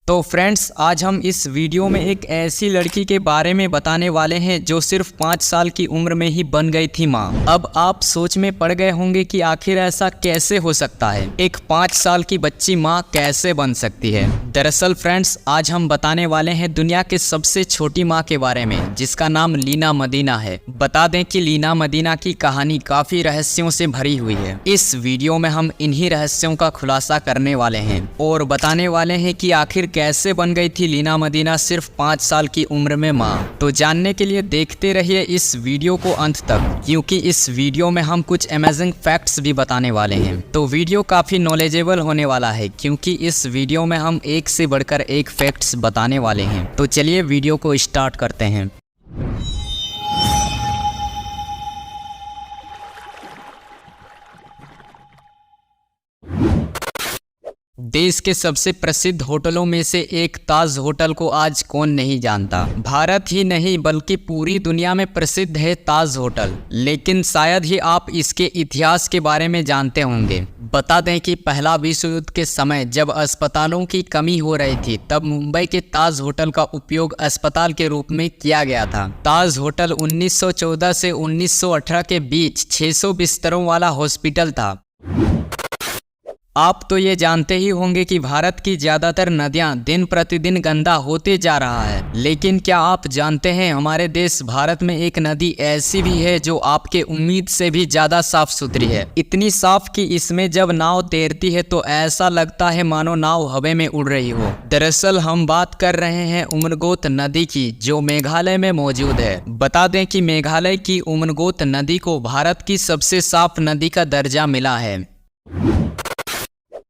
तो फ्रेंड्स, आज हम इस वीडियो में एक ऐसी लड़की के बारे में बताने वाले हैं जो सिर्फ 5 साल की उम्र में ही बन गई थी माँ। अब आप सोच में पड़ गए होंगे कि आखिर ऐसा कैसे हो सकता है, एक 5 साल की बच्ची माँ कैसे बन सकती है। दरअसल फ्रेंड्स, आज हम बताने वाले हैं दुनिया के सबसे छोटी माँ के बारे में, जिसका नाम लीना मदीना है। बता दें कि लीना मदीना की कहानी काफी रहस्यों से भरी हुई है। इस वीडियो में हम इन्हीं रहस्यों का खुलासा करने वाले हैं और बताने वाले हैं कि आखिर कैसे बन गई थी लीना मदीना सिर्फ 5 साल की उम्र में माँ। तो जानने के लिए देखते रहिए इस वीडियो को अंत तक, क्योंकि इस वीडियो में हम कुछ अमेजिंग फैक्ट्स भी बताने वाले हैं। तो वीडियो काफी नॉलेजेबल होने वाला है, क्योंकि इस वीडियो में हम एक से बढ़कर एक फैक्ट्स बताने वाले हैं। तो चलिए वीडियो को स्टार्ट करते हैं। देश के सबसे प्रसिद्ध होटलों में से एक ताज होटल को आज कौन नहीं जानता। भारत ही नहीं बल्कि पूरी दुनिया में प्रसिद्ध है ताज होटल। लेकिन शायद ही आप इसके इतिहास के बारे में जानते होंगे। बता दें कि पहला विश्व युद्ध के समय जब अस्पतालों की कमी हो रही थी, तब मुंबई के ताज होटल का उपयोग अस्पताल के रूप में किया गया था। ताज होटल 1914 से 1918 के बीच 600 बिस्तरों वाला हॉस्पिटल था। आप तो ये जानते ही होंगे कि भारत की ज़्यादातर नदियां दिन प्रतिदिन गंदा होते जा रहा है, लेकिन क्या आप जानते हैं हमारे देश भारत में एक नदी ऐसी भी है जो आपके उम्मीद से भी ज़्यादा साफ सुथरी है। इतनी साफ कि इसमें जब नाव तैरती है तो ऐसा लगता है मानो नाव हवा में उड़ रही हो। दरअसल हम बात कर रहे हैं उमरगोत नदी की, जो मेघालय में मौजूद है। बता दें कि मेघालय की उमरगोत नदी को भारत की सबसे साफ नदी का दर्जा मिला है।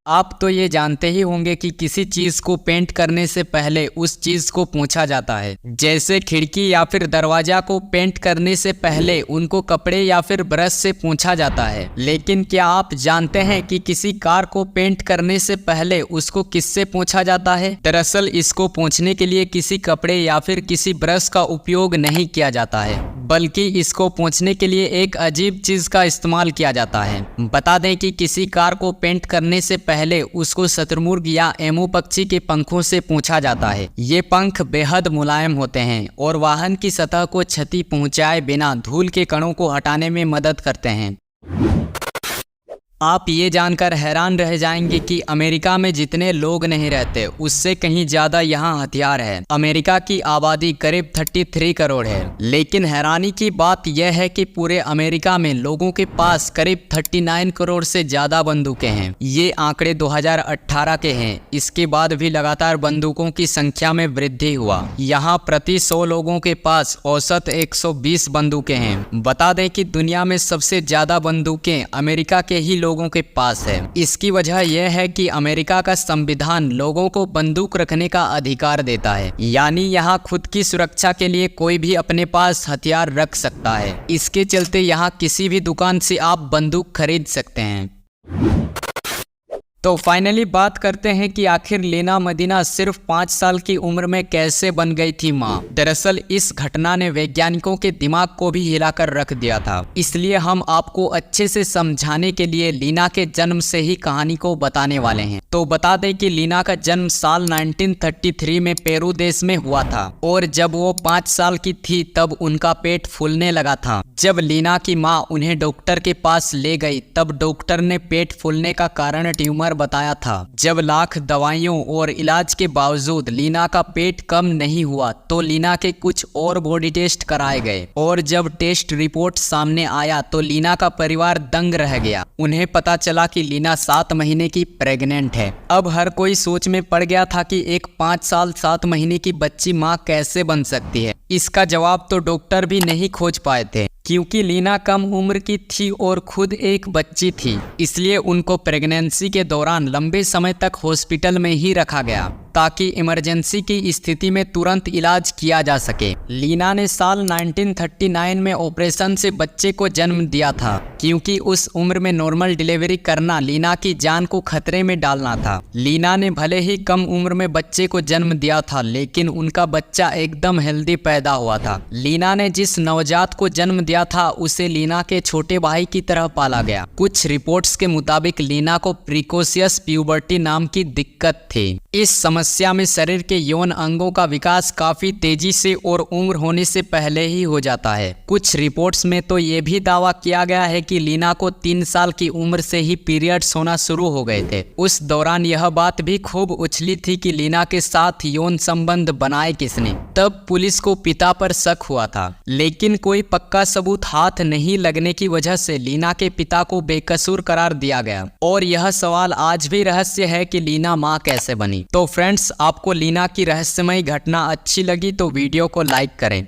आप तो ये जानते ही होंगे कि किसी चीज को पेंट करने से पहले उस चीज को पूछा जाता है। जैसे खिड़की या फिर दरवाजा को पेंट करने से पहले उनको कपड़े या फिर ब्रश से पूछा जाता है। लेकिन क्या आप जानते हैं कि किसी कार को पेंट करने से पहले उसको किससे पूछा जाता है? दरअसल इसको पूछने के लिए किसी कपड़े या फिर किसी ब्रश का उपयोग नहीं किया जाता है, बल्कि इसको पूछने के लिए एक अजीब चीज का इस्तेमाल किया जाता है। बता दें कि किसी कार को पेंट करने से पहले उसको शतुरमुर्ग या एमू पक्षी के पंखों से पूछा जाता है। ये पंख बेहद मुलायम होते हैं और वाहन की सतह को क्षति पहुंचाए बिना धूल के कणों को हटाने में मदद करते हैं। आप ये जानकर हैरान रह जाएंगे कि अमेरिका में जितने लोग नहीं रहते उससे कहीं ज्यादा यहाँ हथियार है। अमेरिका की आबादी करीब 33 करोड़ है, लेकिन हैरानी की बात यह है कि पूरे अमेरिका में लोगों के पास करीब 39 करोड़ से ज्यादा बंदूकें हैं। ये आंकड़े 2018 के हैं। इसके बाद भी लगातार बंदूकों की संख्या में वृद्धि हुआ। यहाँ प्रति 100 लोगों के पास औसत 120 बंदूकें हैं। बता दें कि दुनिया में सबसे ज्यादा बंदूकें अमेरिका के ही लोगों के पास है। इसकी वजह यह है कि अमेरिका का संविधान लोगों को बंदूक रखने का अधिकार देता है, यानी यहाँ खुद की सुरक्षा के लिए कोई भी अपने पास हथियार रख सकता है। इसके चलते यहाँ किसी भी दुकान से आप बंदूक खरीद सकते हैं। तो फाइनली बात करते हैं कि आखिर लीना मदीना सिर्फ 5 साल की उम्र में कैसे बन गई थी माँ। दरअसल इस घटना ने वैज्ञानिकों के दिमाग को भी हिलाकर रख दिया था। इसलिए हम आपको अच्छे से समझाने के लिए लीना के जन्म से ही कहानी को बताने वाले हैं। तो बता दें कि लीना का जन्म साल 1933 में पेरू देश में हुआ था और जब वो 5 साल की थी तब उनका पेट फूलने लगा था। जब लीना की माँ उन्हें डॉक्टर के पास ले गई तब डॉक्टर ने पेट फूलने का कारण ट्यूमर बताया था। जब लाख दवाइयों और इलाज के बावजूद लीना का पेट कम नहीं हुआ तो लीना के कुछ और बॉडी टेस्ट कराए गए और जब टेस्ट रिपोर्ट सामने आया तो लीना का परिवार दंग रह गया। उन्हें पता चला कि लीना 7 महीने की प्रेग्नेंट है। अब हर कोई सोच में पड़ गया था कि एक 5 साल 7 महीने की बच्ची माँ कैसे बन सकती है। इसका जवाब तो डॉक्टर भी नहीं खोज पाए थे, क्योंकि लीना कम उम्र की थी और खुद एक बच्ची थी। इसलिए उनको प्रेगनेंसी के दौरान लंबे समय तक हॉस्पिटल में ही रखा गया ताकि इमरजेंसी की स्थिति में तुरंत इलाज किया जा सके। लीना ने साल 1939 में ऑपरेशन से बच्चे को जन्म दिया था, क्योंकि उस उम्र में नॉर्मल डिलीवरी करना लीना की जान को खतरे में डालना था। लीना ने भले ही कम उम्र में बच्चे को जन्म दिया था, लेकिन उनका बच्चा एकदम हेल्दी पैदा हुआ था। लीना ने जिस नवजात को जन्म दिया था उसे लीना के छोटे भाई की तरह पाला गया। कुछ रिपोर्ट्स के मुताबिक लीना को प्रिकोशियस प्यूबर्टी नाम की दिक्कत थी। इस समस्या में शरीर के यौन अंगों का विकास काफी तेजी से और उम्र होने से पहले ही हो जाता है। कुछ रिपोर्ट्स में तो ये भी दावा किया गया है कि लीना को 3 साल की उम्र से ही पीरियड्स होना शुरू हो गए थे। उस दौरान यह बात भी खूब उछली थी कि लीना के साथ यौन संबंध बनाए किसने। तब पुलिस को पिता पर शक हुआ था, लेकिन कोई पक्का सबूत हाथ नहीं लगने की वजह से लीना के पिता को बेकसूर करार दिया गया। और यह सवाल आज भी रहस्य है कि लीना मां कैसे बनी। तो फ्रेंड्स, आपको लीना की रहस्यमयी घटना अच्छी लगी तो वीडियो को लाइक करें।